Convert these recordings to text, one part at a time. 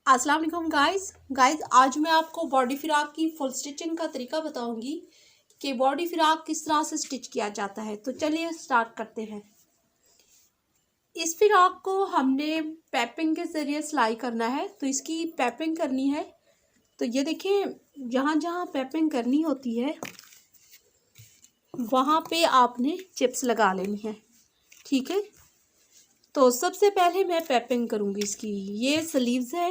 अस्सलाम वालेकुम गाइस आज मैं आपको बॉडी फ्रॉक की फुल स्टिचिंग का तरीका बताऊंगी कि बॉडी फ्रॉक किस तरह से स्टिच किया जाता है। तो चलिए स्टार्ट करते हैं। इस फ्रॉक को हमने पैपिंग के ज़रिए सिलाई करना है, तो इसकी पैपिंग करनी है। तो ये देखें, जहाँ जहाँ पैपिंग करनी होती है वहाँ पे आपने चिप्स लगा लेनी है, ठीक है। तो सबसे पहले मैं पैपिंग करूँगी इसकी। ये स्लीव्स है,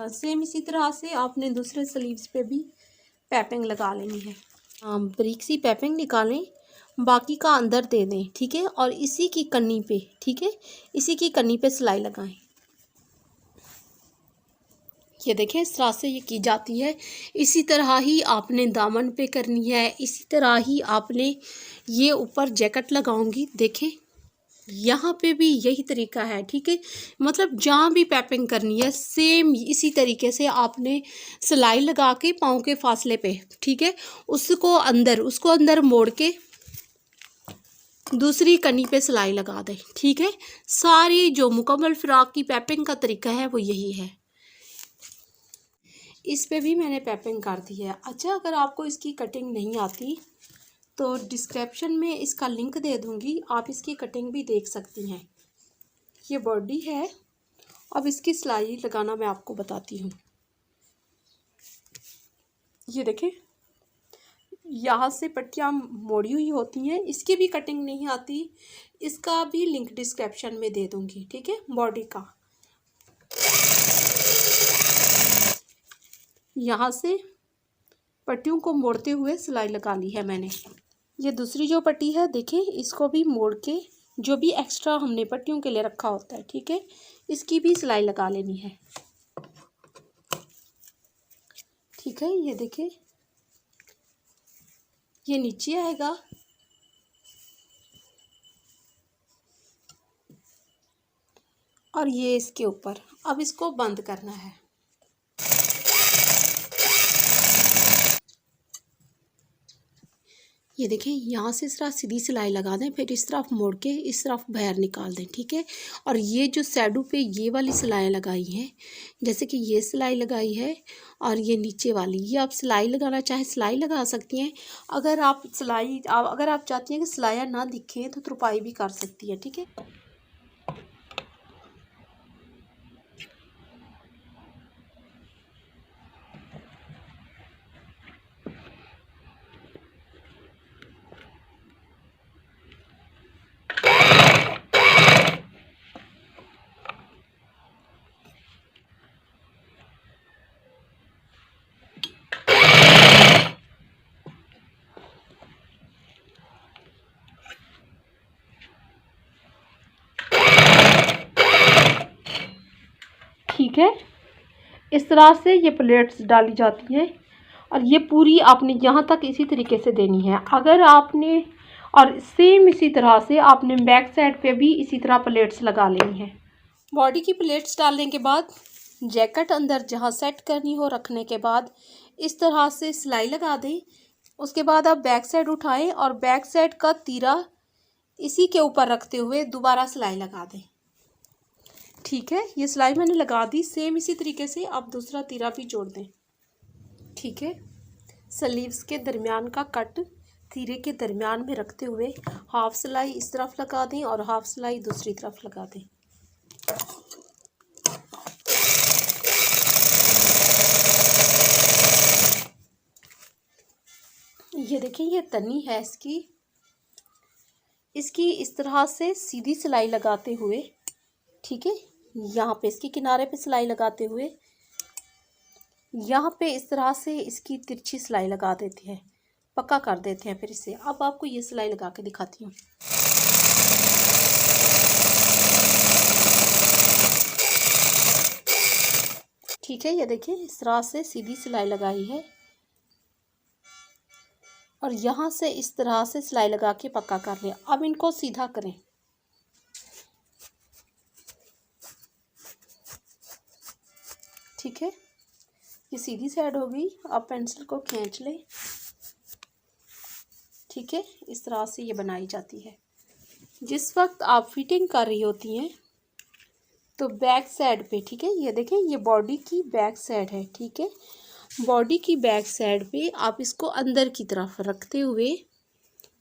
सेम इसी तरह से आपने दूसरे स्लीव्स पे भी पैपिंग लगा लेनी है। बारीक सी पैपिंग निकालें, बाकी का अंदर दे दें, ठीक है। और इसी की कन्नी पे, ठीक है, इसी की कन्नी पे सिलाई लगाएं। ये देखें, इस तरह से ये की जाती है। इसी तरह ही आपने दामन पे करनी है, इसी तरह ही आपने ये ऊपर जैकेट लगाऊंगी, देखें यहाँ पे भी यही तरीका है, ठीक है। मतलब जहाँ भी पैपिंग करनी है सेम इसी तरीके से आपने सिलाई लगा के पाँव के फासले पे, ठीक है, उसको अंदर मोड़ के दूसरी कनी पे सिलाई लगा दें, ठीक है। सारी जो मुकम्मल फ्रॉक की पैपिंग का तरीका है वो यही है। इस पे भी मैंने पैपिंग कर दी है। अच्छा, अगर आपको इसकी कटिंग नहीं आती तो डिस्क्रिप्शन में इसका लिंक दे दूँगी, आप इसकी कटिंग भी देख सकती हैं। ये बॉडी है। अब इसकी सिलाई लगाना मैं आपको बताती हूँ। ये देखें, यहाँ से पट्टियाँ मोड़ी हुई होती हैं, इसकी भी कटिंग नहीं आती, इसका भी लिंक डिस्क्रिप्शन में दे दूँगी, ठीक है। बॉडी का यहाँ से पट्टियों को मोड़ते हुए सिलाई लगा ली है मैंने। ये दूसरी जो पट्टी है, देखें, इसको भी मोड़ के जो भी एक्स्ट्रा हमने पट्टियों के लिए रखा होता है, ठीक है, इसकी भी सिलाई लगा लेनी है, ठीक है। ये देखें, ये नीचे आएगा और ये इसके ऊपर। अब इसको बंद करना है। ये देखें, यहाँ से इस तरह सीधी सिलाई लगा दें, फिर इस तरफ मोड़ के इस तरफ बाहर निकाल दें, ठीक है। और ये जो साइडों पे ये वाली सिलाई लगाई हैं, जैसे कि ये सिलाई लगाई है और ये नीचे वाली, ये आप सिलाई लगाना चाहें सिलाई लगा सकती हैं। अगर आप चाहती हैं कि सिलाइयाँ ना दिखें तो तुरपाई भी कर सकती है, ठीक है। ठीक है, इस तरह से ये प्लेट्स डाली जाती हैं और ये पूरी आपने यहाँ तक इसी तरीके से देनी है। अगर आपने, और सेम इसी तरह से आपने बैक साइड पे भी इसी तरह प्लेट्स लगा लेनी है। बॉडी की प्लेट्स डालने के बाद जैकेट अंदर जहाँ सेट करनी हो रखने के बाद इस तरह से सिलाई लगा दें। उसके बाद आप बैक साइड उठाएं और बैक साइड का तीरा इसी के ऊपर रखते हुए दोबारा सिलाई लगा दें, ठीक है। ये सिलाई मैंने लगा दी। सेम इसी तरीके से आप दूसरा तीरा भी जोड़ दें, ठीक है। स्लीव्स के दरमियान का कट तीरे के दरमियान में रखते हुए हाफ सिलाई इस तरफ लगा दें और हाफ सिलाई दूसरी तरफ लगा दें। ये देखिए, ये तनी है इसकी इस तरह से सीधी सिलाई लगाते हुए, ठीक है, यहाँ पे इसके किनारे पे सिलाई लगाते हुए यहाँ पे इस तरह से इसकी तिरछी सिलाई लगा देते हैं, पक्का कर देते हैं फिर इसे। अब आपको ये सिलाई लगा के दिखाती हूँ। ठीक है, ये देखिए, इस तरह से सीधी सिलाई लगाई है और यहाँ से इस तरह से सिलाई लगा के पक्का कर लिया। अब इनको सीधा करें, ठीक है। ये सीधी साइड हो गई। आप पेंसिल को खींच लें, ठीक है। इस तरह से ये बनाई जाती है। जिस वक्त आप फिटिंग कर रही होती हैं तो बैक साइड पे, ठीक है, ये देखें, ये बॉडी की बैक साइड है, ठीक है। बॉडी की बैक साइड पे आप इसको अंदर की तरफ रखते हुए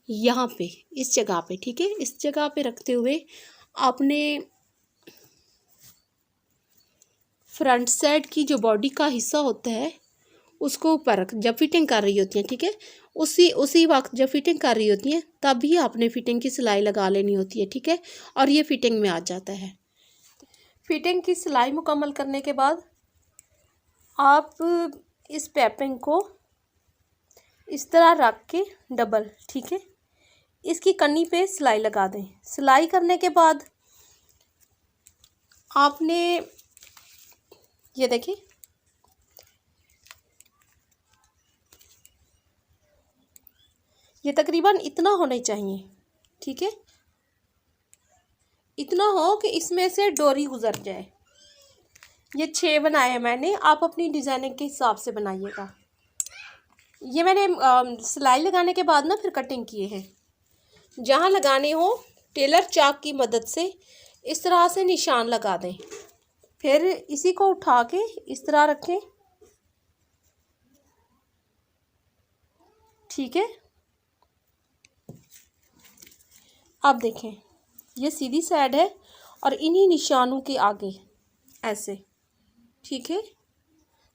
यहाँ पे इस जगह पे, ठीक है, इस जगह पे रखते हुए आपने फ्रंट साइड की जो बॉडी का हिस्सा होता है उसको ऊपर रख, जब फिटिंग कर रही होती है, ठीक है, उसी वक्त जब फिटिंग कर रही होती है तभी आपने फिटिंग की सिलाई लगा लेनी होती है, ठीक है। और ये फिटिंग में आ जाता है। फिटिंग की सिलाई मुकम्मल करने के बाद आप इस पैपिंग को इस तरह रख के डबल, ठीक है, इसकी कन्नी पे सिलाई लगा दें। सिलाई करने के बाद आपने ये देखिए, ये तकरीबन इतना होना चाहिए, ठीक है, इतना हो कि इसमें से डोरी गुजर जाए। ये 6 बनाए हैं मैंने, आप अपनी डिज़ाइनिंग के हिसाब से बनाइएगा। ये मैंने सिलाई लगाने के बाद ना फिर कटिंग किए हैं। जहाँ लगाने हो टेलर चाक की मदद से इस तरह से निशान लगा दें, फिर इसी को उठा के इस तरह रखें, ठीक है। अब देखें, ये सीधी साइड है और इन्हीं निशानों के आगे ऐसे, ठीक है,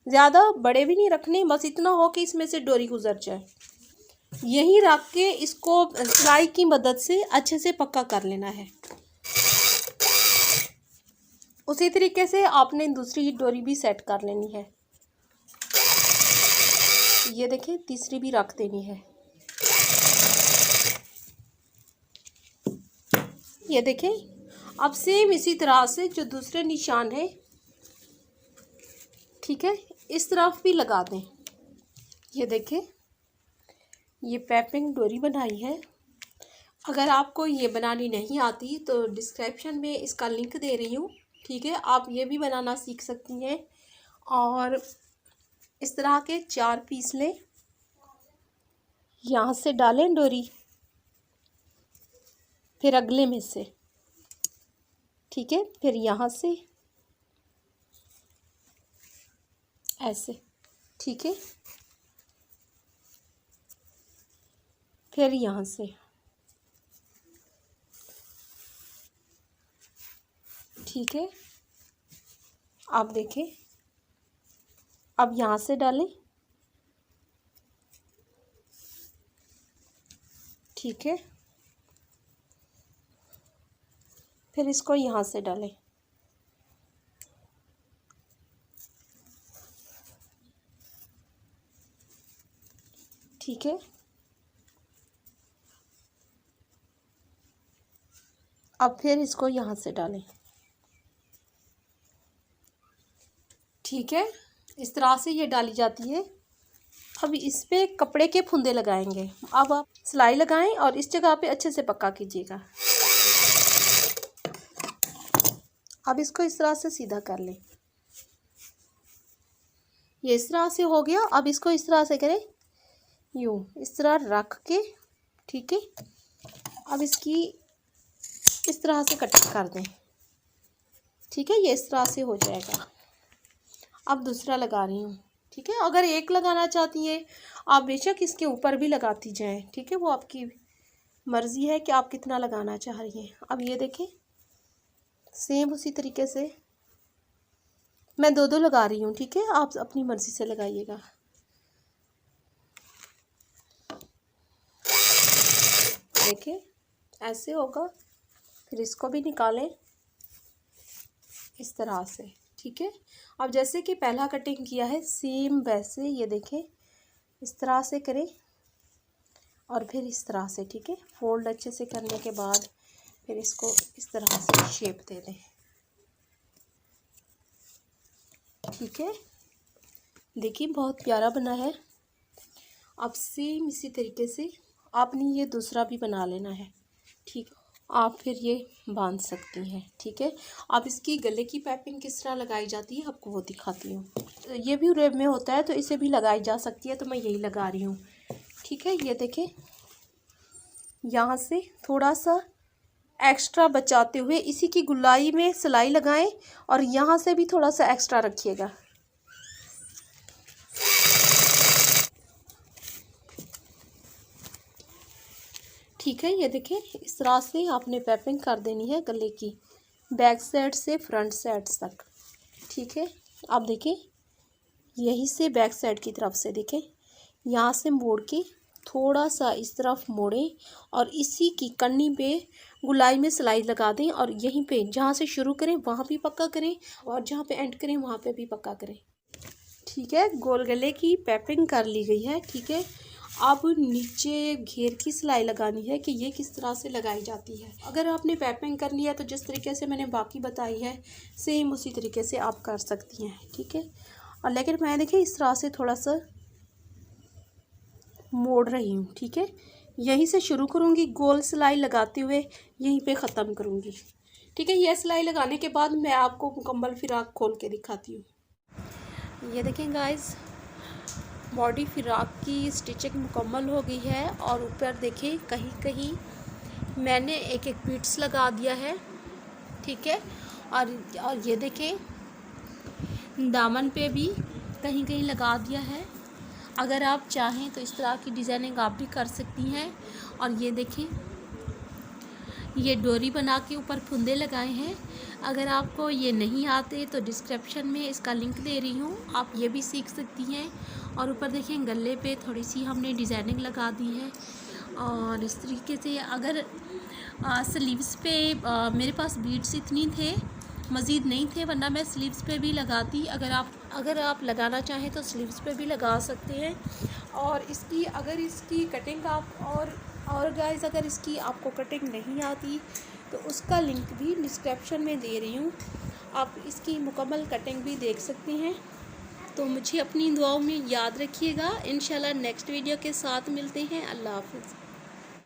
ज़्यादा बड़े भी नहीं रखने, बस इतना हो कि इसमें से डोरी गुजर जाए। यहीं रख के इसको सिलाई की मदद से अच्छे से पक्का कर लेना है। उसी तरीके से आपने दूसरी डोरी भी सेट कर लेनी है। ये देखें, तीसरी भी रख देनी है। ये देखें, अब सेम इसी तरह से जो दूसरे निशान है, ठीक है, इस तरफ भी लगा दें। ये देखें, ये पैपिंग डोरी बनाई है। अगर आपको ये बनानी नहीं आती तो डिस्क्रिप्शन में इसका लिंक दे रही हूँ, ठीक है, आप ये भी बनाना सीख सकती हैं। और इस तरह के 4 पीस लें, यहाँ से डालें डोरी, फिर अगले में से, ठीक है, फिर यहाँ से ऐसे, ठीक है, फिर यहाँ से, ठीक है। आप देखें, अब यहाँ से डालें, ठीक है, फिर इसको यहाँ से डालें, ठीक है। अब फिर इसको यहाँ से डालें, ठीक है, इस तरह से ये डाली जाती है। अब इस पे कपड़े के फुंदे लगाएंगे। अब आप सिलाई लगाएं और इस जगह पे अच्छे से पक्का कीजिएगा। अब इसको इस तरह से सीधा कर लें। ये इस तरह से हो गया। अब इसको इस तरह से करें, यूँ इस तरह रख के, ठीक है। अब इसकी इस तरह से कटिंग कर दें, ठीक है, ये इस तरह से हो जाएगा। अब दूसरा लगा रही हूँ, ठीक है। अगर एक लगाना चाहती हैं आप बेशक इसके ऊपर भी लगाती जाएं, ठीक है, वो आपकी मर्ज़ी है कि आप कितना लगाना चाह रही हैं। अब ये देखें, सेम उसी तरीके से मैं 2-2 लगा रही हूँ, ठीक है, आप अपनी मर्ज़ी से लगाइएगा। देखिए ऐसे होगा, फिर इसको भी निकालें इस तरह से, ठीक है। अब जैसे कि पहला कटिंग किया है सेम वैसे ये देखें इस तरह से करें और फिर इस तरह से, ठीक है। फोल्ड अच्छे से करने के बाद फिर इसको इस तरह से शेप दे दें, ठीक है। देखिए बहुत प्यारा बना है। अब सेम इसी तरीके से आपने ये दूसरा भी बना लेना है, ठीक। आप फिर ये बांध सकती हैं, ठीक है। आप इसकी गले की पाइपिंग किस तरह लगाई जाती है आपको वो दिखाती हूँ। ये भी रेब में होता है तो इसे भी लगाई जा सकती है, तो मैं यही लगा रही हूँ, ठीक है। ये देखें यहाँ से थोड़ा सा एक्स्ट्रा बचाते हुए इसी की गुलाई में सिलाई लगाएं और यहाँ से भी थोड़ा सा एक्स्ट्रा रखिएगा। ठीक है, ये देखें इस तरह से आपने पैपिंग कर देनी है गले की, बैक साइड से फ्रंट साइड तक। ठीक है, आप देखें यहीं से बैक साइड की तरफ से देखें, यहाँ से मोड़ के थोड़ा सा इस तरफ मोड़ें और इसी की कन्नी पे गुलाई में सिलाई लगा दें और यहीं पे जहाँ से शुरू करें वहाँ भी पक्का करें और जहाँ पे एंड करें वहाँ पे भी पक्का करें। ठीक है, गोल गले की पैपिंग कर ली गई है। ठीक है, अब नीचे घेर की सिलाई लगानी है कि ये किस तरह से लगाई जाती है। अगर आपने पैपिंग कर लिया तो जिस तरीके से मैंने बाकी बताई है सेम उसी तरीके से आप कर सकती हैं। ठीक है, और लेकिन मैं देखिए इस तरह से थोड़ा सा मोड़ रही हूँ। ठीक है, यहीं से शुरू करूँगी गोल सिलाई लगाते हुए यहीं पे ख़त्म करूँगी। ठीक है, यह सिलाई लगाने के बाद मैं आपको मुकम्मल फिराक खोल के दिखाती हूँ। ये देखें गाइस, बॉडी फिराक की स्टिचिंग मुकम्मल हो गई है और ऊपर देखें कहीं कहीं मैंने एक एक बीट्स लगा दिया है। ठीक है, और ये देखें दामन पे भी कहीं कहीं लगा दिया है। अगर आप चाहें तो इस तरह की डिज़ाइनिंग आप भी कर सकती हैं। और ये देखें ये डोरी बना के ऊपर फुंदे लगाए हैं। अगर आपको ये नहीं आते तो डिस्क्रिप्शन में इसका लिंक दे रही हूँ, आप ये भी सीख सकती हैं। और ऊपर देखें गले पे थोड़ी सी हमने डिज़ाइनिंग लगा दी है। और इस तरीके से अगर स्लीव्स पे मेरे पास बीड्स इतनी थे, मज़ीद नहीं थे, वरना मैं स्लीव्स पे भी लगाती। अगर आप लगाना चाहें तो स्लीव्स पे भी लगा सकते हैं। और अगर इसकी कटिंग आप और गाइस अगर इसकी आपको कटिंग नहीं आती तो उसका लिंक भी डिस्क्रिप्शन में दे रही हूँ, आप इसकी मुकम्मल कटिंग भी देख सकते हैं। तो मुझे अपनी दुआओं में याद रखिएगा। इंशाल्लाह नेक्स्ट वीडियो के साथ मिलते हैं। अल्लाह हाफ़िज़।